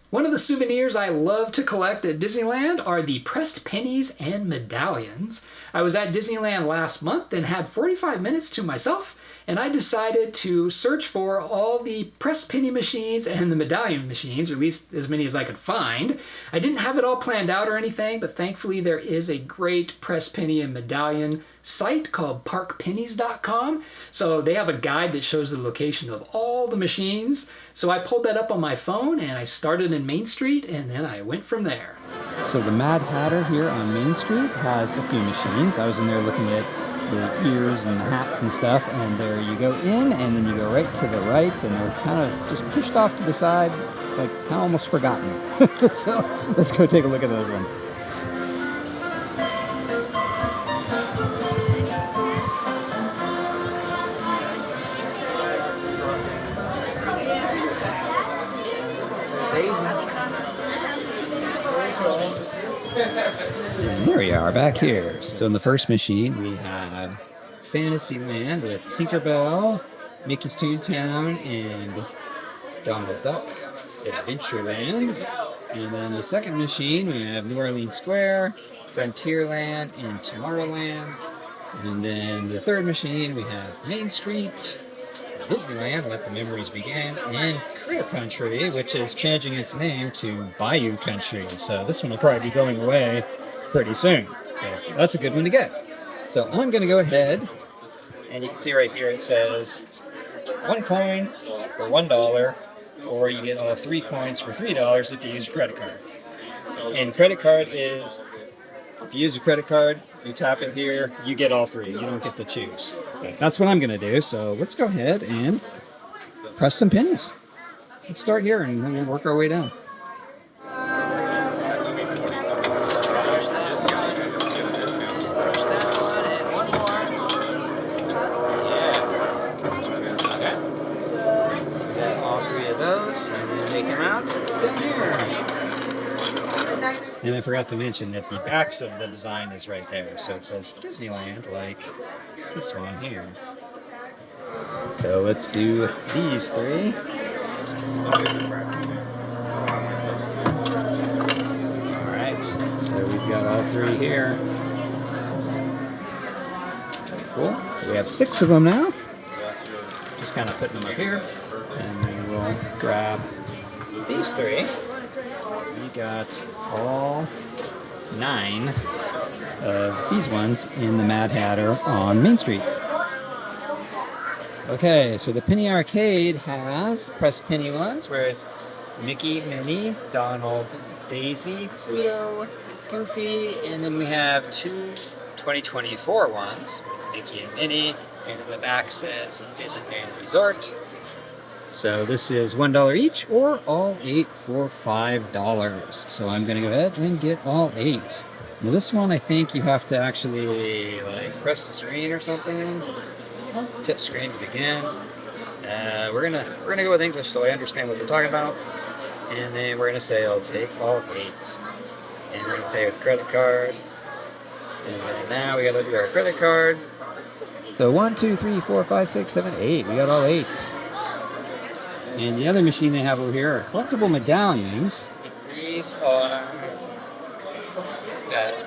One of the souvenirs I love to collect at Disneyland are the pressed pennies and medallions. I was at Disneyland last month and had 45 minutes to myself, and I decided to search for all the pressed penny machines and the medallion machines, or at least as many as I could find. I didn't have it all planned out or anything, but thankfully there is a great pressed penny and medallion site called parkpennies.com. So they have a guide that shows the location of all the machines. So I pulled that up on my phone and I started in Main Street and then I went from there. So the Mad Hatter here on Main Street has a few machines. I was in there looking at the ears and the hats and stuff, and there you go in and then you go right to the right, and they're kind of just pushed off to the side, like kind of almost forgotten. So let's go take a look at those ones. And here we are back here. So in the first machine we have Fantasyland with Tinkerbell, Mickey's Toontown, and Donald Duck. Adventureland. And then the second machine we have New Orleans Square, Frontierland, and Tomorrowland. And then the third machine we have Main Street, Disneyland, Let the Memories Begin, and Critter Country, which is changing its name to Bayou Country. So this one will probably be going away pretty soon. So that's a good one to get. So I'm going to go ahead, and you can see right here it says 1 coin for $1, or you get all 3 coins for $3 if you use your credit card. And credit card is, if you use a credit card, you tap it here, you get all 3. You don't get to choose. That's what I'm going to do. So let's go ahead and press some pennies. Let's start here and we'll work our way down. And I forgot to mention that the backs of the design is right there. So it says Disneyland, like this one here. So let's do these 3. Alright, so we've got all 3 here. Cool. So we have 6 of them now. Just kind of putting them up here. And then we'll grab these 3. We got all 9 of these ones in the Mad Hatter on Main Street. Okay, so the Penny Arcade has pressed penny ones, where it's Mickey, Minnie, Donald, Daisy, Pluto, Goofy, and then we have 2 2024 ones, Mickey and Minnie, and in the back says Disneyland Resort. So this is $1 each, or all 8 for $5. So I'm going to go ahead and get all 8. Now this one, I think you have to actually like press the screen or something. Tip screen to begin. We're gonna go with English so I understand what they're talking about. And then we're gonna say I'll take all 8. And we're gonna pay with credit card. And then now we gotta do our credit card. So 1, 2, 3, 4, 5, 6, 7, 8. We got all 8. And the other machine they have over here are collectible medallions. These are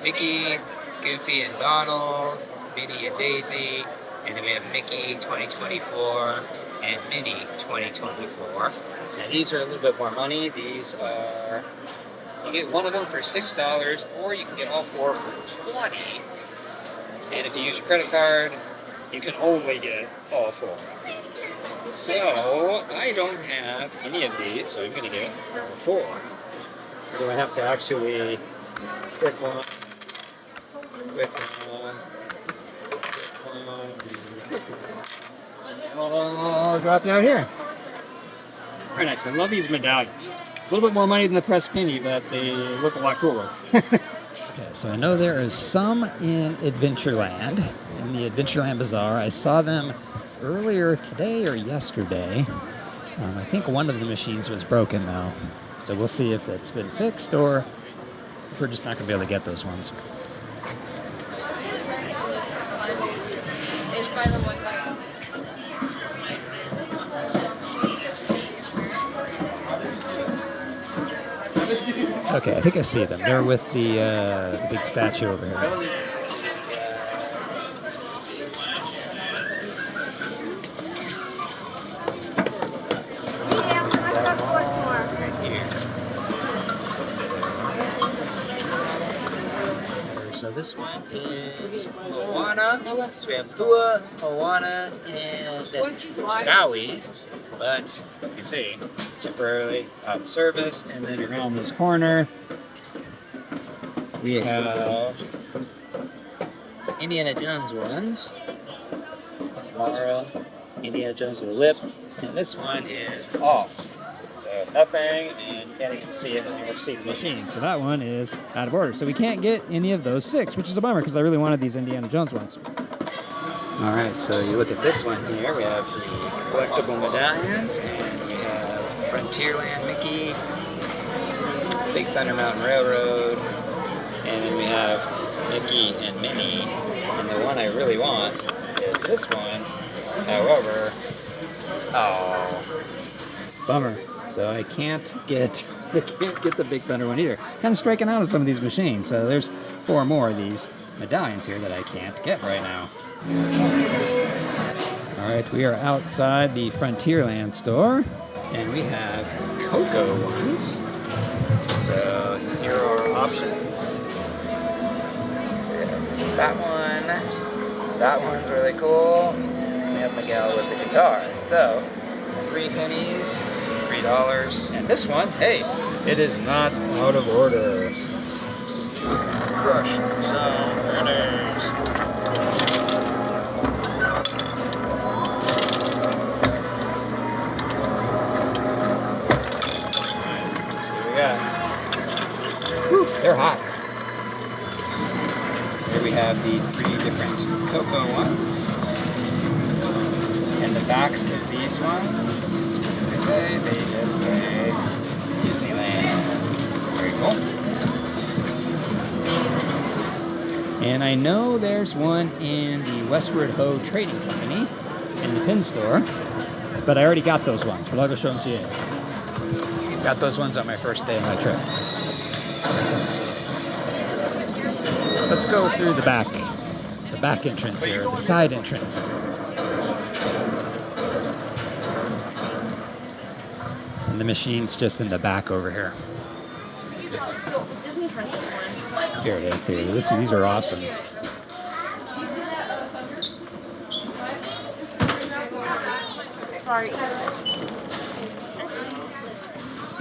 Mickey, Goofy, and Donald, Minnie and Daisy, and then we have Mickey 2024 and Minnie 2024. And these are a little bit more money. These are, you get one of them for $6, or you can get all 4 for $20. And if you use your credit card, you can only get all 4. So, I don't have any of these, so I'm going to get number 4. Do I have to actually click one, click one, click one, I'll drop down here. Very nice. I love these medallions. A little bit more money than the pressed penny, but they look a lot cooler. Okay, so I know there is some in Adventureland, in the Adventureland Bazaar. I saw them earlier today or yesterday. I think one of the machines was broken though. So we'll see if it's been fixed or if we're just not going to be able to get those ones. Okay, I think I see them. They're with the big statue over here. So this one is Moana. So we have Hua, Moana, and Maui. But you can see, temporarily out of service. And then around this corner, we have Indiana Jones ones. Tomorrow, Indiana Jones with a lip. And this one is off. So nothing, and you can't even see it when you see the machine. So that one is out of order. So we can't get any of those 6, which is a bummer because I really wanted these Indiana Jones ones. All right, so you look at this one here. We have the collectible medallions, and we have Frontierland Mickey, Big Thunder Mountain Railroad, and then we have Mickey and Minnie. And the one I really want is this one. However, oh, bummer. So I can't get the Big Thunder one either. Kind of striking out on some of these machines. So there's 4 more of these medallions here that I can't get right now. All right, we are outside the Frontierland store, and we have Coco ones. So here are our options. So we have that one. That one's really cool. We have Miguel with the guitar. So 3 pennies. $3, and this one, hey, it is not out of order. Crush some pennies. Let's see what we got. Whew, they're hot. Here we have the 3 different Coco ones, and the backs of these ones. They just say Disneyland. Very cool. And I know there's one in the Westward Ho Trading Company in the pin store, but I already got those ones, but I'll go show them to you. Got those ones on my first day of my trip. Let's go through the back entrance here, the side entrance. The machine's just in the back over here. Here it is. Here. These are awesome. Sorry.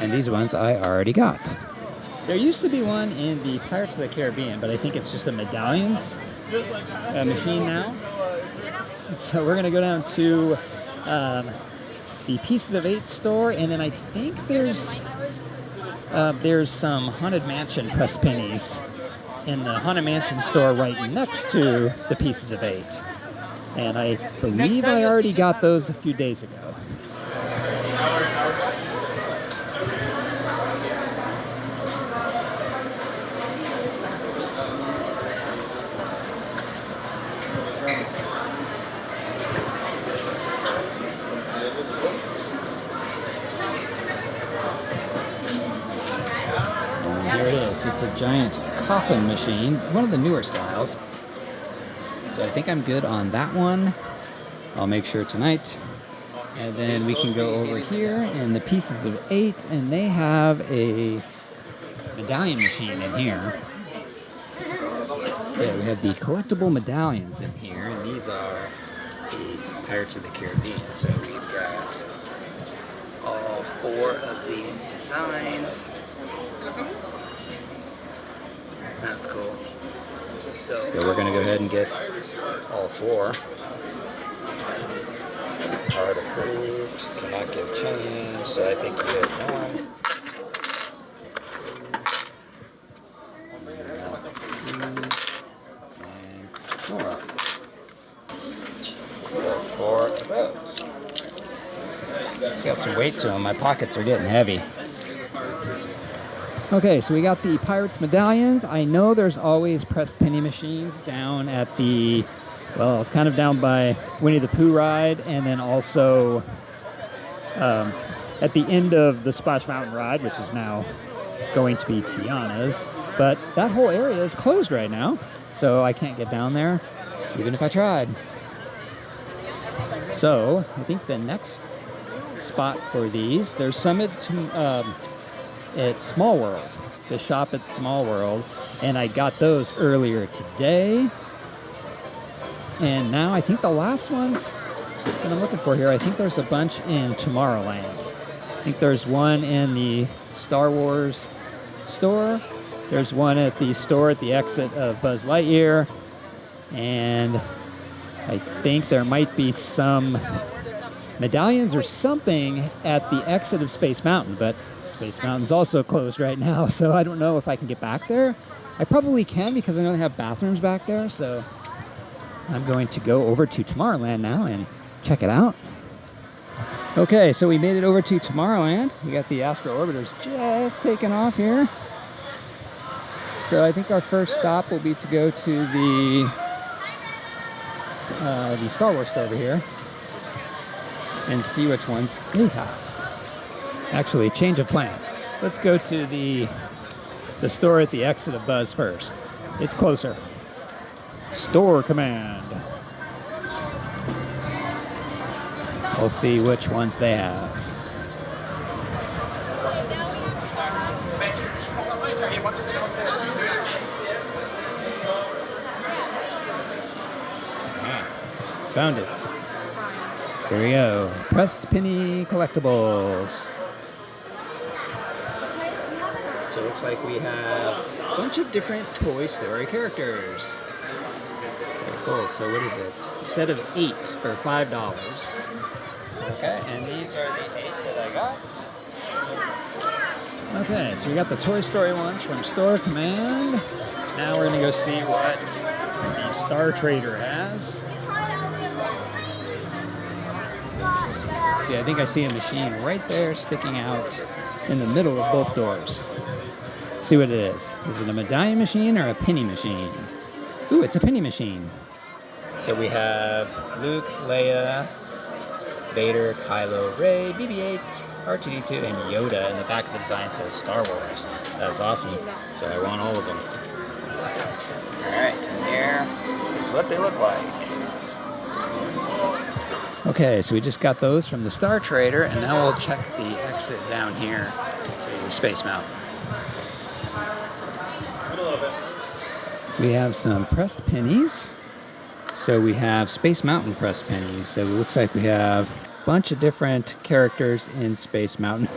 And these ones I already got. There used to be one in the Pirates of the Caribbean, but I think it's just a Medallions machine now. So we're gonna go down to the Pieces of 8 store, and then I think there's some Haunted Mansion pressed pennies in the Haunted Mansion store right next to the Pieces of 8. And I believe I already got those a few days ago. Here it is. It's a giant coffin machine, one of the newer styles. So I think I'm good on that one. I'll make sure tonight. And then we can go over here in the Pieces of 8, and they have a medallion machine in here. Yeah, we have the collectible medallions in here, and these are the Pirates of the Caribbean. So we've got all 4 of these designs. That's cool. So we're going to go ahead and get all 4. Card approved. Cannot give change. So I think we get 1. And 4. So 4 of those. It's got some weight to them. My pockets are getting heavy. Okay, so we got the Pirates medallions. I know there's always pressed penny machines down at the, well, kind of down by Winnie the Pooh ride, and then also at the end of the Splash Mountain ride, which is now going to be Tiana's, but that whole area is closed right now, so I can't get down there, even if I tried. So I think the next spot for these, there's some at Small World, the shop at Small World, and I got those earlier today. And now I think the last ones that I'm looking for here, I think there's a bunch in Tomorrowland. I think there's one in the Star Wars store. There's one at the store at the exit of Buzz Lightyear. And I think there might be some medallions or something at the exit of Space Mountain, but Space Mountain's also closed right now, so I don't know if I can get back there. I probably can because I know they have bathrooms back there, so I'm going to go over to Tomorrowland now and check it out. Okay, so we made it over to Tomorrowland. We got the Astro Orbiters just taking off here. So I think our first stop will be to go to the Star Wars store over here and see which ones they have. Actually, change of plans. Let's go to the store at the exit of Buzz first. It's closer. Store command. We'll see which ones they have. Found it. There we go. Pressed penny collectibles. So it looks like we have a bunch of different Toy Story characters. Very cool. So what is it? A set of 8 for $5. Okay, and these are the 8 that I got. Okay, so we got the Toy Story ones from Store Command. Now we're gonna go see what the Star Trader has. See, I think I see a machine right there sticking out in the middle of both doors. Let's see what it is. Is it a medallion machine or a penny machine? Ooh, it's a penny machine. So we have Luke, Leia, Vader, Kylo, Rey, BB-8, R2-D2, and Yoda. And the back of the design says Star Wars. That is awesome. So I want all of them. Alright, and here is what they look like. Okay, so we just got those from the Star Trader, and now we'll check the exit down here to Space Mountain. We have some pressed pennies. So we have Space Mountain pressed pennies. So it looks like we have a bunch of different characters in Space Mountain.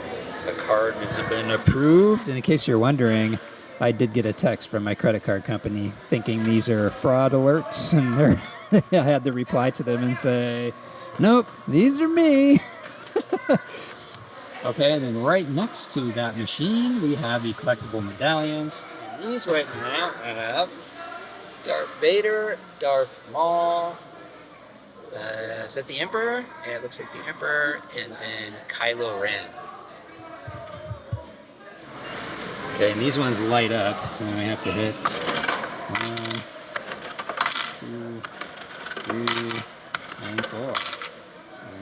The card has been approved. And in case you're wondering, I did get a text from my credit card company thinking these are fraud alerts, and I had to reply to them and say, nope, these are me. Okay, and then right next to that machine, we have the collectible medallions. And these right now have Darth Vader, Darth Maul, is that the Emperor? Yeah, it looks like the Emperor, and then Kylo Ren. Okay, and these ones light up, so I have to hit 1, 2, 3, and 4.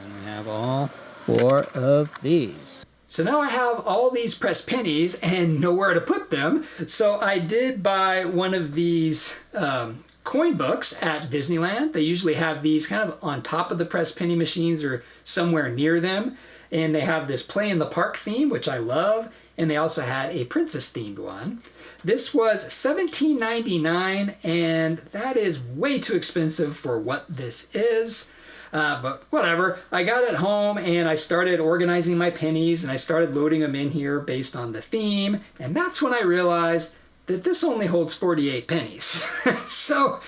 And we have all 4 of these. So now I have all these pressed pennies and nowhere to put them. So I did buy one of these coin books at Disneyland. They usually have these kind of on top of the pressed penny machines or somewhere near them. And they have this play in the park theme, which I love. And they also had a princess themed one. This was $17.99, and that is way too expensive for what this is. But whatever, I got it home and I started organizing my pennies and I started loading them in here based on the theme. And that's when I realized that this only holds 48 pennies. So,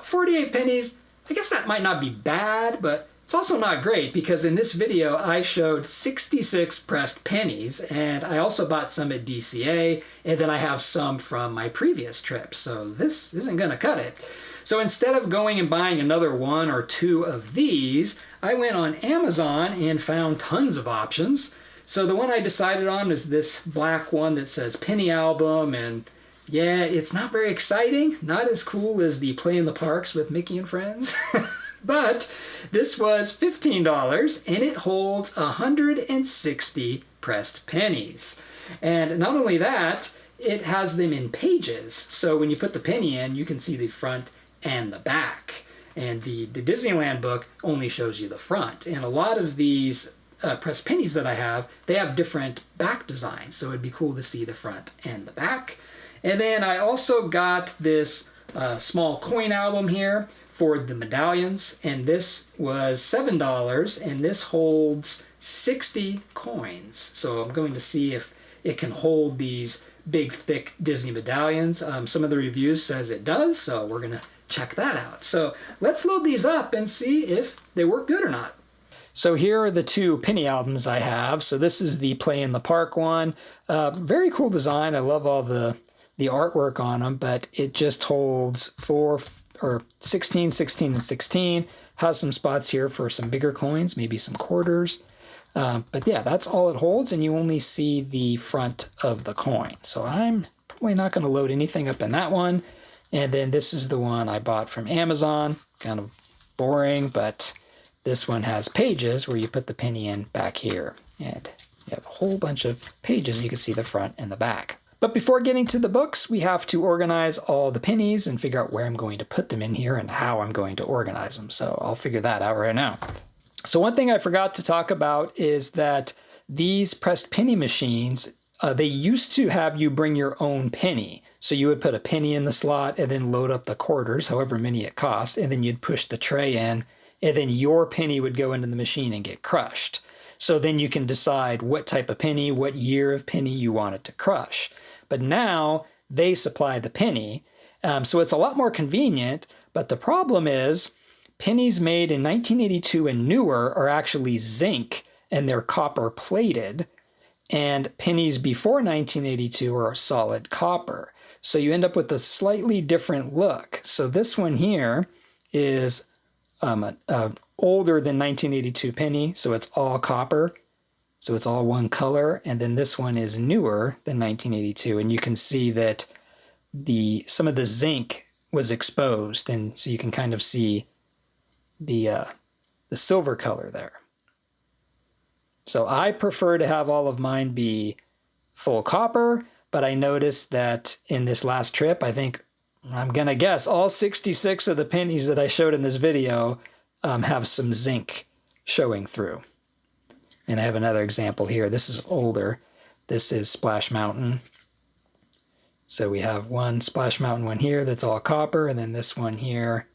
48 pennies, I guess that might not be bad, but it's also not great because in this video I showed 66 pressed pennies, and I also bought some at DCA, and then I have some from my previous trip. So this isn't gonna cut it. So instead of going and buying another 1 or 2 of these, I went on Amazon and found tons of options. So the one I decided on is this black one that says Penny Album, and yeah, it's not very exciting, not as cool as the Play in the Parks with Mickey and Friends, But this was $15, and it holds 160 pressed pennies. And not only that, it has them in pages. So when you put the penny in, you can see the front and the back. And the Disneyland book only shows you the front. And a lot of these pressed pennies that I have, they have different back designs. So it'd be cool to see the front and the back. And then I also got this small coin album here for the medallions. And this was $7. And this holds 60 coins. So I'm going to see if it can hold these big, thick Disney medallions. Some of the reviews says it does. So we're going to check that out. So let's load these up and see if they work good or not. So here are the two penny albums I have. So this is the Play in the Park one. Very cool design. I love all the artwork on them, but it just holds 16, 16, and 16. Has some spots here for some bigger coins, maybe some quarters. But yeah, that's all it holds, and you only see the front of the coin. So I'm probably not going to load anything up in that one. And then this is the one I bought from Amazon. Kind of boring, but this one has pages where you put the penny in back here. And you have a whole bunch of pages. You can see the front and the back. But before getting to the books, we have to organize all the pennies and figure out where I'm going to put them in here and how I'm going to organize them. So I'll figure that out right now. So one thing I forgot to talk about is that these pressed penny machines, they used to have you bring your own penny. So you would put a penny in the slot and then load up the quarters, however many it cost, and then you'd push the tray in, and then your penny would go into the machine and get crushed. So then you can decide what type of penny, what year of penny you want it to crush. But now they supply the penny, so it's a lot more convenient, but the problem is pennies made in 1982 and newer are actually zinc, and they're copper plated, and pennies before 1982 are solid copper. So you end up with a slightly different look. So this one here is older than 1982 penny, so it's all copper. So it's all one color. And then this one is newer than 1982. And you can see that some of the zinc was exposed. And so you can kind of see the silver color there. So I prefer to have all of mine be full copper, but I noticed that in this last trip, I think, I'm going to guess, all 66 of the pennies that I showed in this video have some zinc showing through. And I have another example here. This is older. This is Splash Mountain. So we have one Splash Mountain one here that's all copper, and then this one here,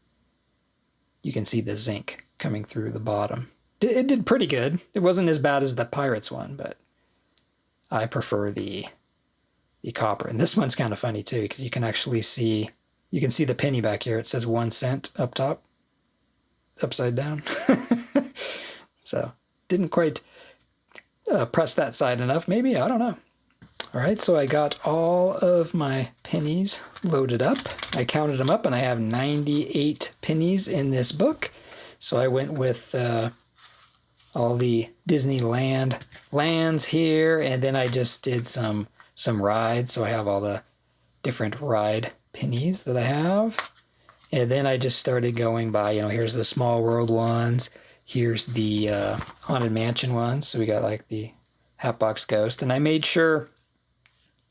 you can see the zinc coming through the bottom. It did pretty good. It wasn't as bad as the Pirates one, but I prefer the copper. And this one's kind of funny too, because you can actually see, you can see the penny back here. It says 1 cent up top, upside down. So didn't quite press that side enough, maybe, I don't know. All right, so I got all of my pennies loaded up. I counted them up, and I have 98 pennies in this book. So I went with all the Disneyland lands here, and then I just did some rides. So I have all the different ride pennies that I have. And then I just started going by, here's the Small World ones. Here's the Haunted Mansion ones. So we got like the Hatbox Ghost. And I made sure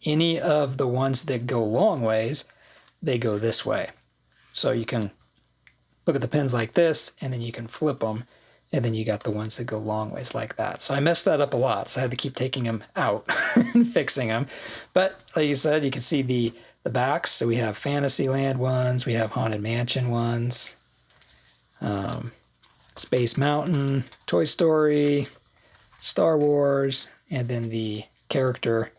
any of the ones that go long ways, they go this way. So you can look at the pins like this, and then you can flip them, and then you got the ones that go long ways like that. So I messed that up a lot, so I had to keep taking them out and fixing them. But like you said, you can see the backs. So we have Fantasyland ones, we have Haunted Mansion ones, Space Mountain, Toy Story, Star Wars, and then the character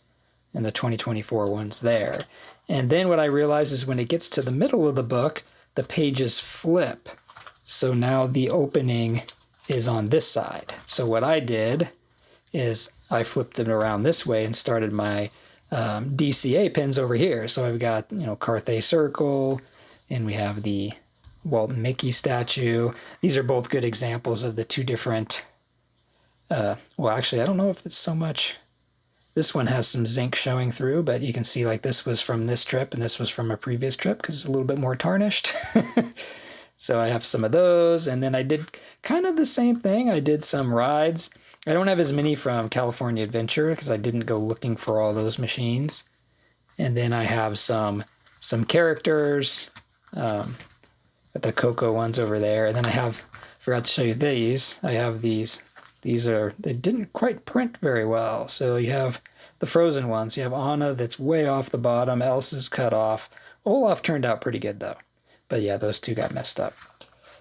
and the 2024 ones there. And then what I realized is when it gets to the middle of the book, the pages flip. So now the opening is on this side. So what I did is I flipped it around this way and started my DCA pins over here. So I've got, Carthay Circle, and we have the Walt and Mickey statue. These are both good examples of the two different, well, actually, I don't know if it's so much. This one has some zinc showing through, but you can see like this was from this trip and this was from a previous trip because it's a little bit more tarnished. So I have some of those, and then I did kind of the same thing. I did some rides. I don't have as many from California Adventure because I didn't go looking for all those machines. And then I have some characters, the Coco ones over there. And then forgot to show you these. I have these. They didn't quite print very well. So you have the frozen ones. You have Anna that's way off the bottom. Elsa's cut off. Olaf turned out pretty good though. But yeah, those two got messed up.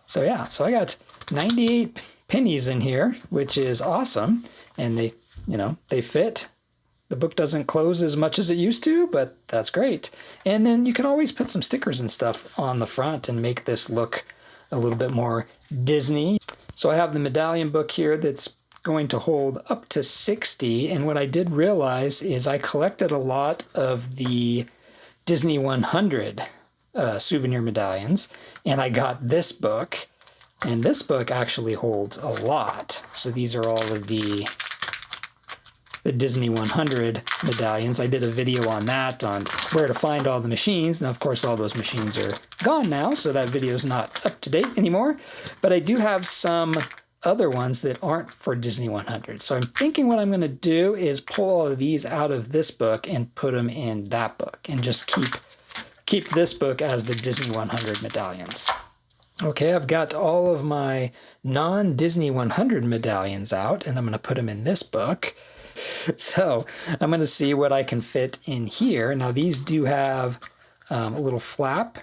So yeah, so I got 98 pennies in here, which is awesome. And they fit. The book doesn't close as much as it used to, but that's great. And then you can always put some stickers and stuff on the front and make this look a little bit more Disney. So I have the Medallion book here that's going to hold up to 60. And what I did realize is I collected a lot of the Disney 100 souvenir medallions, and I got this book, and this book actually holds a lot. So these are all of the Disney 100 medallions. I did a video on that, on where to find all the machines. Now, of course, all those machines are gone now, so that video is not up to date anymore. But I do have some other ones that aren't for Disney 100. So I'm thinking what I'm going to do is pull all of these out of this book and put them in that book, and just keep this book as the Disney 100 medallions. Okay, I've got all of my non-Disney 100 medallions out, and I'm going to put them in this book. So I'm going to see what I can fit in here. Now these do have a little flap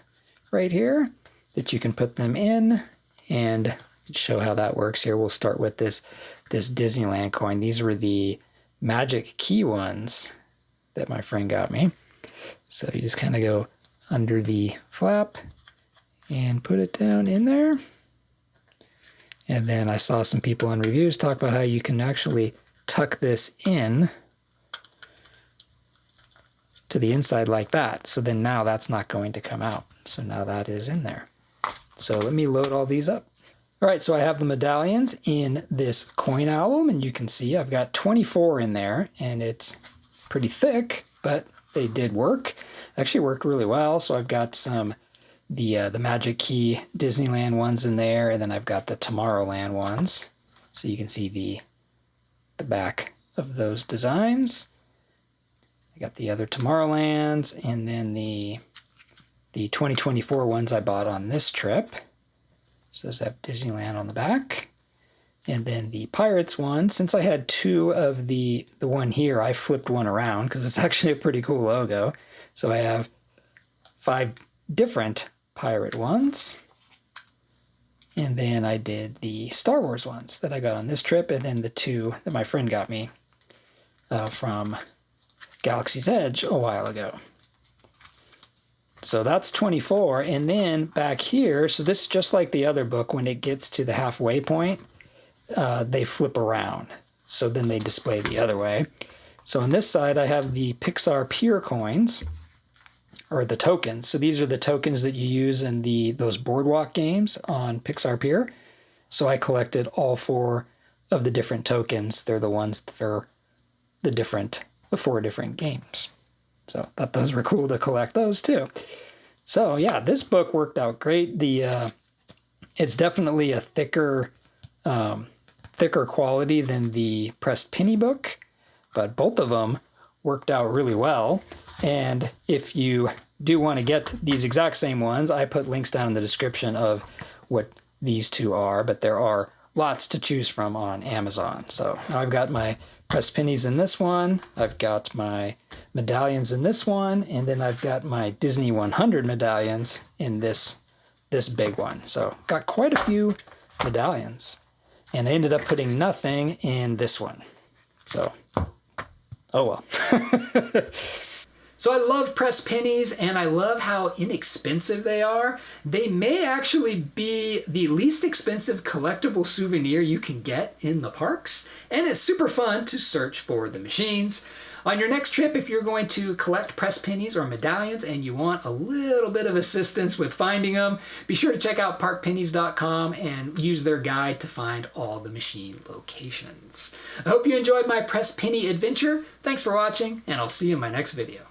right here that you can put them in, and show how that works here. We'll start with this Disneyland coin. These were the magic key ones that my friend got me. So you just kind of go under the flap and put it down in there. And then I saw some people on reviews talk about how you can actually tuck this in to the inside like that. So then now that's not going to come out. So now that is in there. So let me load all these up. All right, so I have the medallions in this coin album, and you can see I've got 24 in there, and it's pretty thick, but they did work. Actually worked really well. So I've got some the Magic Key Disneyland ones in there, and then I've got the Tomorrowland ones. So you can see the back of those designs. I got the other Tomorrowlands, and then the 2024 ones I bought on this trip. So those have Disneyland on the back. And then the Pirates one, since I had two of the one here, I flipped one around because it's actually a pretty cool logo. So I have 5 different pirate ones. And then I did the Star Wars ones that I got on this trip, and then the 2 that my friend got me from Galaxy's Edge a while ago. So that's 24. And then back here, so this is just like the other book, when it gets to the halfway point, they flip around. So then they display the other way. So on this side, I have the Pixar Pier coins, or the tokens. So these are the tokens that you use in those boardwalk games on Pixar Pier. So I collected all 4 of the different tokens. They're the ones for the 4 different games. So I thought those were cool to collect those too. So yeah, this book worked out great. It's definitely a thicker quality than the pressed penny book, but both of them worked out really well. And if you do want to get these exact same ones, I put links down in the description of what these 2 are, but there are lots to choose from on Amazon. So now I've got my pressed pennies in this one, I've got my medallions in this one, and then I've got my Disney 100 medallions in this big one. So got quite a few medallions, and I ended up putting nothing in this one. So, oh well. So I love pressed pennies, and I love how inexpensive they are. They may actually be the least expensive collectible souvenir you can get in the parks, and it's super fun to search for the machines. On your next trip, if you're going to collect pressed pennies or medallions and you want a little bit of assistance with finding them, be sure to check out parkpennies.com and use their guide to find all the machine locations. I hope you enjoyed my pressed penny adventure. Thanks for watching, and I'll see you in my next video.